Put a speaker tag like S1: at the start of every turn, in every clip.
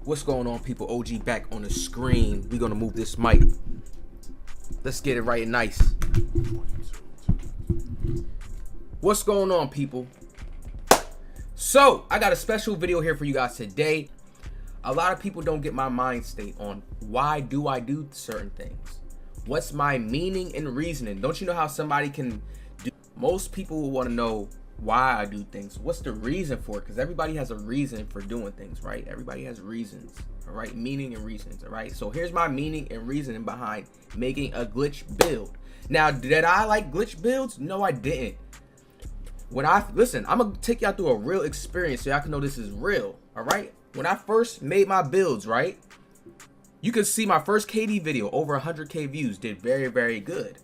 S1: What's going on, people? OG back on the screen. We're gonna move this mic. Let's get it right and nice. What's going on, people? So I got a special video here for you guys today. A lot of people don't get my mind state on why do I do certain things. What's my meaning and reasoning? Don't you know how somebody can do? Most people will want to know why I do things. What's the reason for it? Because everybody has a reason for doing things, right? Everybody has reasons, all right? Meaning and reasons, all right? So here's my meaning and reasoning behind making a glitch build. Now, did I like glitch builds? No, I didn't. Listen, I'm gonna take y'all through a real experience so y'all can know this is real, all right? When I first made my builds, right? You could see my first KD video, over 100K views, did very, very good.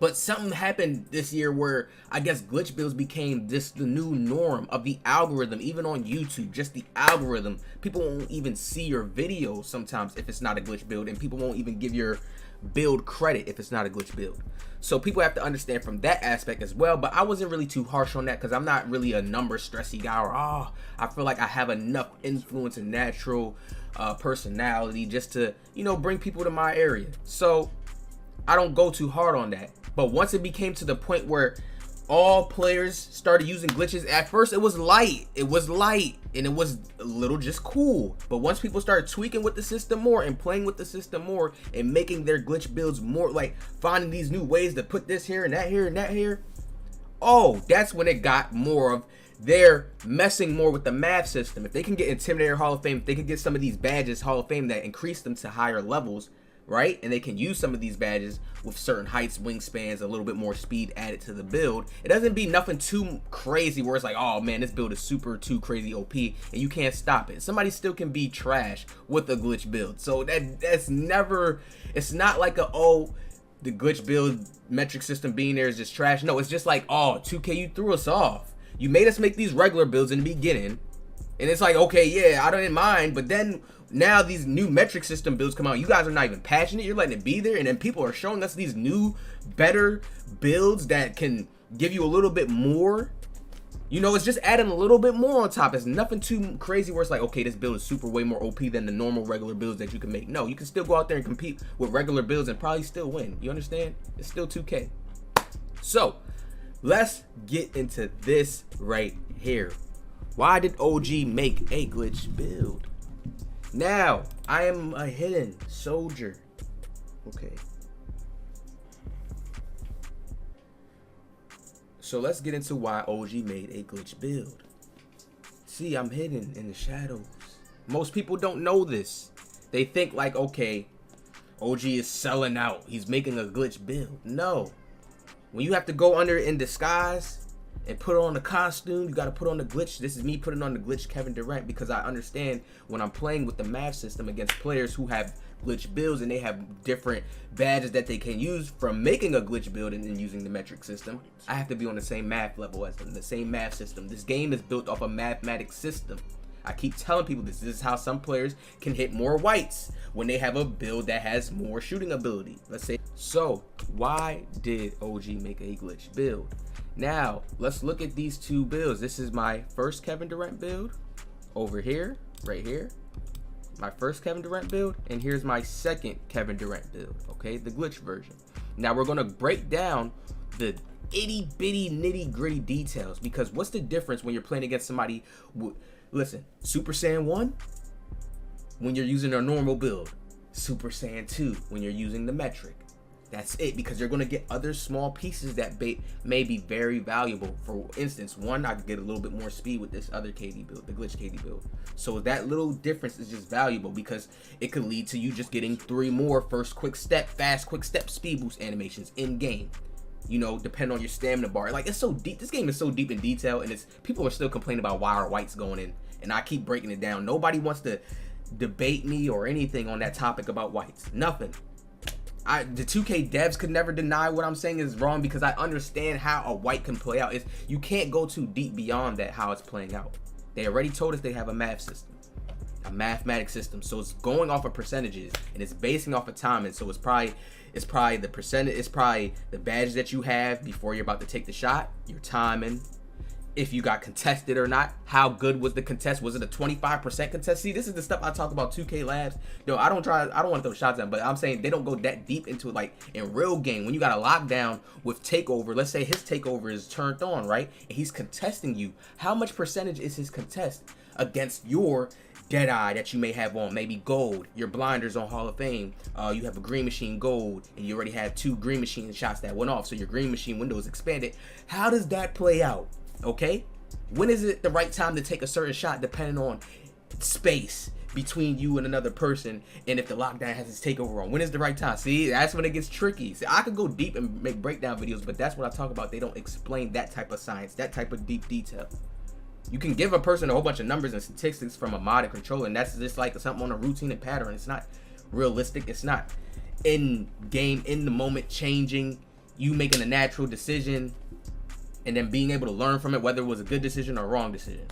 S1: But something happened this year where I guess glitch builds became the new norm of the algorithm, even on YouTube, just the algorithm. People won't even see your video sometimes if it's not a glitch build, and people won't even give your build credit if it's not a glitch build. So people have to understand from that aspect as well, but I wasn't really too harsh on that because I'm not really a number stressy guy, or I feel like I have enough influence and natural personality just to, you know, bring people to my area. So I don't go too hard on that. But once it became to the point where all players started using glitches, at first it was light, and it was a little just cool. But once people started tweaking with the system more and playing with the system more and making their glitch builds more, like finding these new ways to put this here and that here and that here, oh, that's when it got more of they're messing more with the math system. If they can get Intimidator Hall of Fame, if they can get some of these badges Hall of Fame that increase them to higher levels, right? And they can use some of these badges with certain heights, wingspans, a little bit more speed added to the build. It doesn't be nothing too crazy where it's like, oh man, this build is super too crazy OP and you can't stop it. Somebody still can be trash with a glitch build. So that's never, it's not like the glitch build metric system being there is just trash. No, it's just like, oh, 2K, you threw us off. You made us make these regular builds in the beginning. And it's like, okay, yeah, I don't mind, but then now these new metric system builds come out. You guys are not even patching it. You're letting it be there, and then people are showing us these new, better builds that can give you a little bit more. You know, it's just adding a little bit more on top. It's nothing too crazy where it's like, okay, this build is super way more OP than the normal regular builds that you can make. No, you can still go out there and compete with regular builds and probably still win. You understand? It's still 2K. So, let's get into this right here. Why did OG make a glitch build? Now, I am a hidden soldier. Okay. So let's get into why OG made a glitch build. See, I'm hidden in the shadows. Most people don't know this. They think like, okay, OG is selling out. He's making a glitch build. No. When you have to go under in disguise and put on the costume, you got to put on the glitch. This is me putting on the glitch Kevin Durant, because I understand when I'm playing with the math system against players who have glitch builds and they have different badges that they can use from making a glitch build and then using the metric system. I have to be on the same math level as them, the same math system. This game is built off a mathematics system. I keep telling people this is how some players can hit more whites when they have a build that has more shooting ability. Let's say. So why did OG make a glitch build? Now, let's look at these two builds. This is my first Kevin Durant build over here, right here. My first Kevin Durant build, and here's my second Kevin Durant build, okay? The glitch version. Now, we're going to break down the itty bitty nitty gritty details, because what's the difference when you're playing against somebody? Listen, Super Saiyan 1, when you're using a normal build. Super Saiyan 2, when you're using the metric. That's it, because you're going to get other small pieces that may be very valuable. For instance, one, I could get a little bit more speed with this other KD build, the glitch KD build. So that little difference is just valuable because it could lead to you just getting 3 more first quick step, fast quick step speed boost animations in game. You know, depend on your stamina bar. Like, it's so deep. This game is so deep in detail, and people are still complaining about why are whites going in, and I keep breaking it down. Nobody wants to debate me or anything on that topic about whites. Nothing. The 2K devs could never deny what I'm saying is wrong, because I understand how a white can play out. You can't go too deep beyond that, how it's playing out. They already told us they have a math system, a mathematic system. So it's going off of percentages, and it's basing off of timing. So it's probably the percentage, it's probably the badge that you have before you're about to take the shot, your timing. if you got contested or not. How good was the contest? Was it a 25% contest? See, this is the stuff I talk about 2K labs. Yo, I don't want to throw shots at them, but I'm saying they don't go that deep into it. Like in real game, when you got a lockdown with takeover, let's say his takeover is turned on, right? And he's contesting you. How much percentage is his contest against your dead eye that you may have on? Maybe gold, your blinders on Hall of Fame, you have a green machine gold, and you already have 2 green machine shots that went off, so your green machine window is expanded. How does that play out? Okay, when is it the right time to take a certain shot, depending on space between you and another person, and if the lockdown has its takeover on? When is the right time? See, that's when it gets tricky. See, I could go deep and make breakdown videos, but that's what I talk about. They don't explain that type of science, that type of deep detail. You can give a person a whole bunch of numbers and statistics from a modded controller, and that's just like something on a routine and pattern. It's not realistic. It's not in game, in the moment, changing, you making a natural decision, and then being able to learn from it, whether it was a good decision or a wrong decision.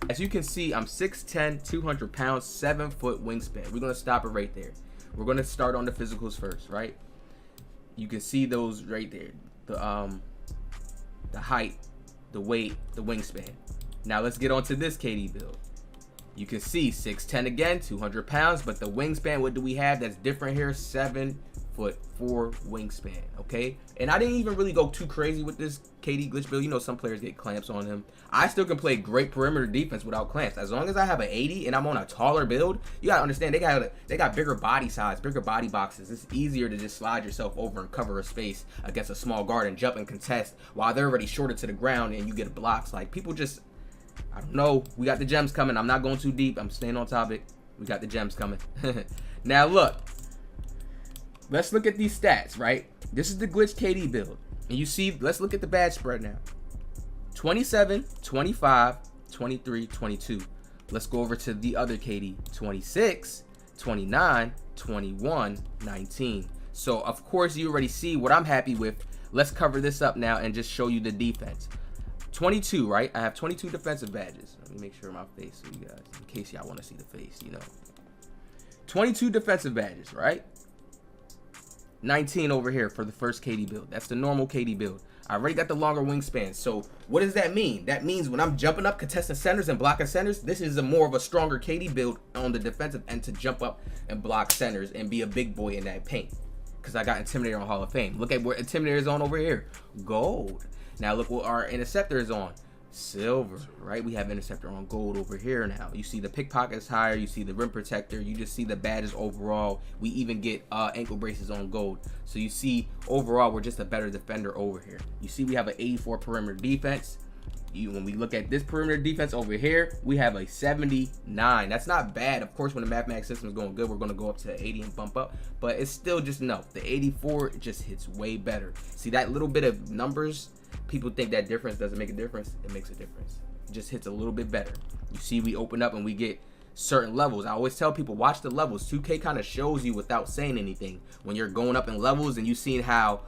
S1: As you can see, I'm 6'10", 200 pounds, 7-foot wingspan. We're going to stop it right there. We're going to start on the physicals first, right? You can see those right there. The height, the weight, the wingspan. Now let's get on to this KD build. You can see 6'10" again, 200 pounds, but the wingspan, what do we have that's different here? 7'4" wingspan, okay? And I didn't even really go too crazy with this KD glitch build. You know, some players get clamps on him. I still can play great perimeter defense without clamps. As long as I have an 80 and I'm on a taller build, you gotta understand they got bigger body size, bigger body boxes. It's easier to just slide yourself over and cover a space against a small guard and jump and contest while they're already shorter to the ground and you get blocks. Like, people just, I don't know. We got the gems coming. I'm not going too deep. I'm staying on topic. We got the gems coming. Now look. Let's look at these stats, right? This is the glitch KD build. And you see, let's look at the badge spread now. 27, 25, 23, 22. Let's go over to the other KD. 26, 29, 21, 19. So, of course, you already see what I'm happy with. Let's cover this up now and just show you the defense. 22, right? I have 22 defensive badges. Let me make sure my face so you guys, in case y'all want to see the face, you know. 22 defensive badges, right? 19 over here for the first KD build. That's the normal KD build. I already got the longer wingspan. So what does that mean? That means when I'm jumping up, contesting centers and blocking centers, this is a more of a stronger KD build on the defensive end to jump up and block centers and be a big boy in that paint. Because I got Intimidator on Hall of Fame. Look at where Intimidator is on over here. Gold. Now look what our Interceptor is on. Silver, right? We have Interceptor on gold over here now. You see the pickpocket is higher. You see the rim protector. You just see the badges overall. We even get ankle braces on gold. So you see overall we're just a better defender over here. You see we have an 84 perimeter defense. When we look at this perimeter defense over here, we have a 79. That's not bad. Of course, when the mathematics system is going good, we're going to go up to 80 and bump up. But it's still just enough. The 84 just hits way better. See that little bit of numbers? People think that difference doesn't make a difference. It makes a difference. It just hits a little bit better. You see we open up and we get certain levels. I always tell people, watch the levels. 2K kind of shows you without saying anything. When you're going up in levels and you seeing how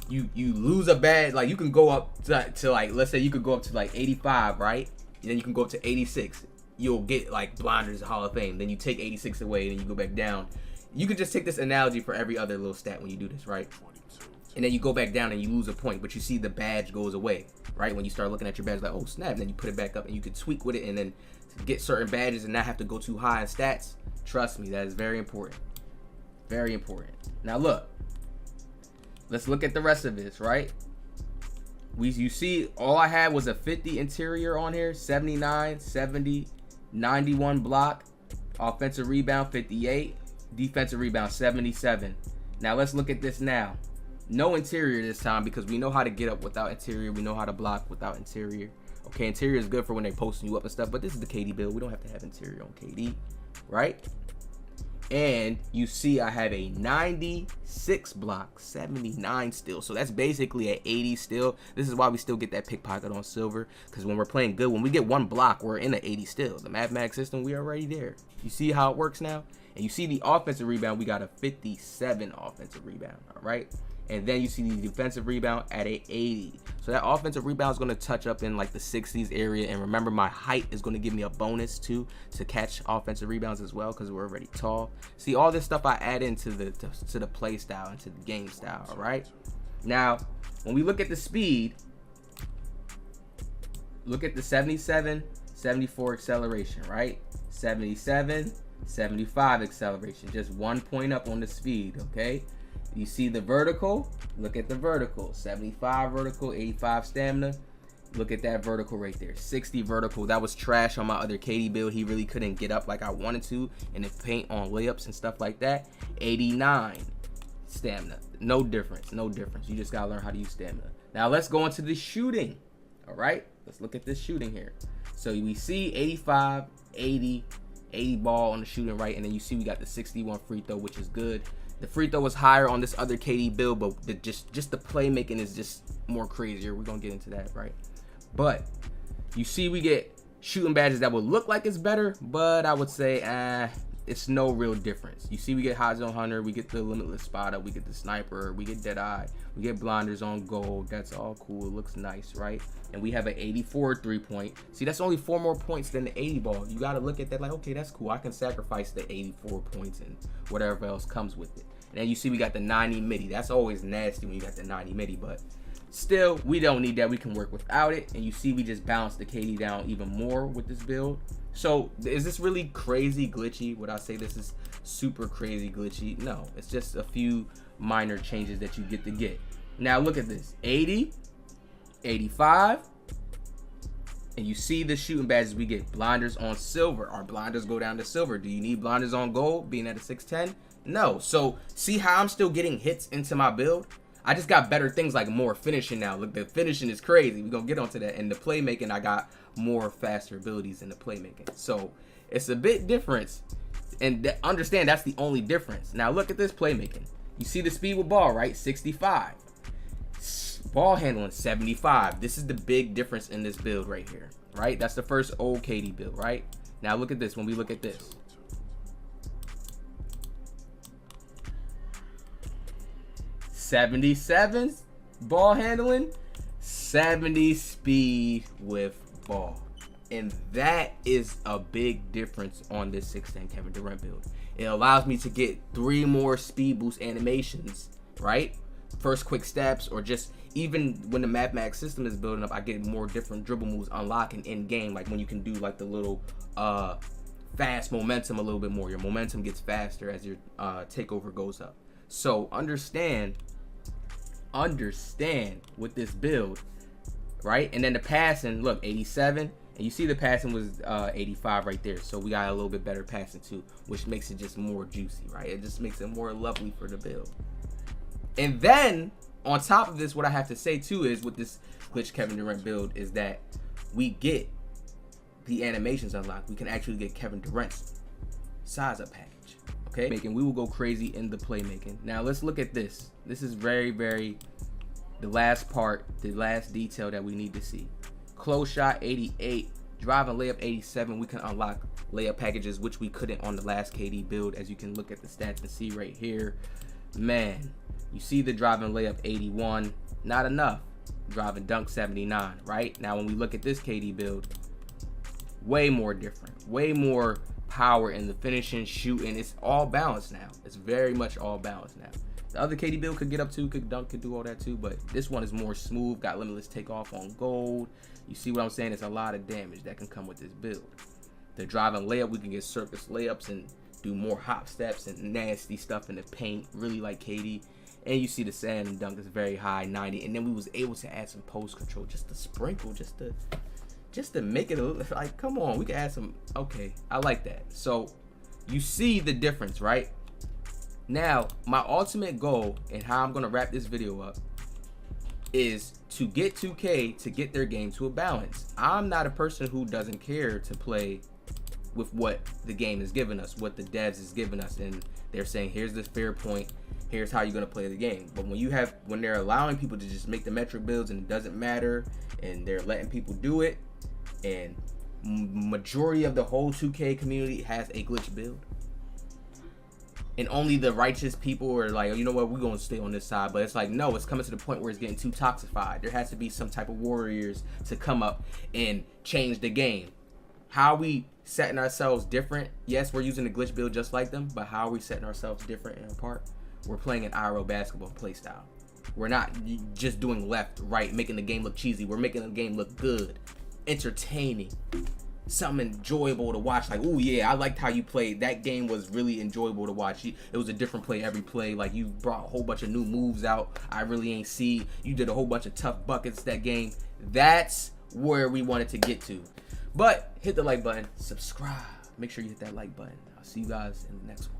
S1: you lose a badge, like you can go up to like, let's say you could go up to like 85, right? And then you can go up to 86. You'll get like blinders Hall of Fame. Then you take 86 away and then you go back down. You could just take this analogy for every other little stat when you do this, right? And then you go back down and you lose a point, but you see the badge goes away, right? When you start looking at your badge, like, oh snap, and then you put it back up and you can tweak with it and then get certain badges and not have to go too high in stats. Trust me, that is very important. Very important. Now look, let's look at the rest of this, right? You see all I had was a 50 interior on here, 79, 70, 91 block, offensive rebound 58, defensive rebound 77. Now let's look at this now. No interior this time because we know how to get up without interior. We know how to block without interior. Okay, interior is good for when they're posting you up and stuff, but this is the KD build. We don't have to have interior on KD, right? And you see I have a 96 block, 79 still. So that's basically an 80 still. This is why we still get that pickpocket on silver, because when we're playing good, when we get one block, we're in the 80 still. The mathematics system, we are already there. You see how it works now? And you see the offensive rebound, we got a 57 offensive rebound, all right? And then you see the defensive rebound at a 80. So that offensive rebound is going to touch up in like the 60s area. And remember, my height is going to give me a bonus too to catch offensive rebounds as well because we're already tall. See, all this stuff I add into the play style, into the game style, all right? Now, when we look at the speed, look at the 77, 74 acceleration, right? 77, 75 acceleration, just 1 point up on the speed, okay? You see the vertical, look at the vertical, 75 vertical, 85 stamina. Look at that vertical right there, 60 vertical. That was trash on my other KD build. He really couldn't get up like I wanted to in the paint on layups and stuff like that. 89 stamina, no difference, no difference. You just gotta learn how to use stamina. Now let's go into the shooting, all right? Let's look at this shooting here. So we see 85, 80 ball on the shooting, right? And then you see we got the 61 free throw, which is good. The free throw was higher on this other KD build, but just the playmaking is just more crazier. We're gonna get into that, right? But you see we get shooting badges that would look like it's better, but I would say it's no real difference. You see we get Hot Zone Hunter, we get the Limitless Spotter, we get the Sniper, we get Deadeye, we get Blinders on Gold. That's all cool, it looks nice, right? And we have an 84 3-point. See, that's only 4 more points than the 80 ball. You gotta look at that like, okay, that's cool. I can sacrifice the 84 points and whatever else comes with it. And then you see we got the 90 midi. That's always nasty when you got the 90 midi, but still, we don't need that. We can work without it. And you see we just balanced the KD down even more with this build. So is this really crazy glitchy? Would I say this is super crazy glitchy? No, it's just a few minor changes that you get to get. Now look at this, 80, 85, and you see the shooting badges we get. Blinders on silver. Our blinders go down to silver. Do you need blinders on gold being at a 610? No. So see how I'm still getting hits into my build? I just got better things like more finishing now. Look, the finishing is crazy. We're going to get onto that. And the playmaking, I got more faster abilities in the playmaking. So it's a bit different. And understand that's the only difference. Now look at this playmaking. You see the speed with ball, right? 65. Ball handling, 75. This is the big difference in this build right here, right? That's the first old KD build, right? Now look at this. When we look at this. 77 ball handling, 70 speed with ball. And that is a big difference on this 610 Kevin Durant build. It allows me to get 3 more speed boost animations, right? First quick steps, or just even when the Mad Max system is building up, I get more different dribble moves unlocking in game. Like when you can do like the little fast momentum a little bit more. Your momentum gets faster as your takeover goes up. So understand with this build, right? And then the passing, look, 87, and you see the passing was 85 right there. So we got a little bit better passing too, which makes it just more juicy, right? It just makes it more lovely for the build. And then on top of this, what I have to say too is with this glitch Kevin Durant build is that we get the animations unlocked. We can actually get Kevin Durant's size up package. Okay, we will go crazy in the playmaking. Now let's look at this. This is very, the last part, the last detail that we need to see. Close shot 88, drive and layup 87. We can unlock layup packages, which we couldn't on the last KD build, as you can look at the stats and see right here. Man, you see the drive and layup 81, not enough. Drive and dunk 79, right? Now when we look at this KD build, way more different, way more power in the finishing, shooting. It's all balanced now. It's very much all balanced now. The other KD build could get up too, could dunk, could do all that too, but this one is more smooth, got limitless takeoff on gold. You see what I'm saying? It's a lot of damage that can come with this build. The drive and layup, we can get circus layups and do more hop steps and nasty stuff in the paint, really like KD. And you see the sand and dunk is very high, 90. And then we was able to add some post control, just to sprinkle, just to make it like, come on, we can add some. Okay, I like that. So you see the difference, right? Now my ultimate goal and how I'm gonna wrap this video up is to get 2K to get their game to a balance. I'm not a person who doesn't care to play with what the game is giving us, what the devs is giving us, and they're saying here's the fair point, here's how you're gonna play the game. But when they're allowing people to just make the metric builds and it doesn't matter, and they're letting people do it, and majority of the whole 2K community has a glitch build, and only the righteous people are like, oh, you know what, we're gonna stay on this side. But it's like, no, it's coming to the point where it's getting too toxified. There has to be some type of warriors to come up and change the game. How are we setting ourselves different? Yes, we're using the glitch build just like them, but how are we setting ourselves different and apart? We're playing an IRL basketball play style. We're not just doing left, right, making the game look cheesy. We're making the game look good. entertaining, something enjoyable to watch. Like, oh yeah, I liked how you played. That game was really enjoyable to watch. It was a different play every play. Like, you brought a whole bunch of new moves out I really ain't see. You did a whole bunch of tough buckets that game. That's where we wanted to get to. But hit the like button, subscribe. Make sure you hit that like button. I'll see you guys in the next one.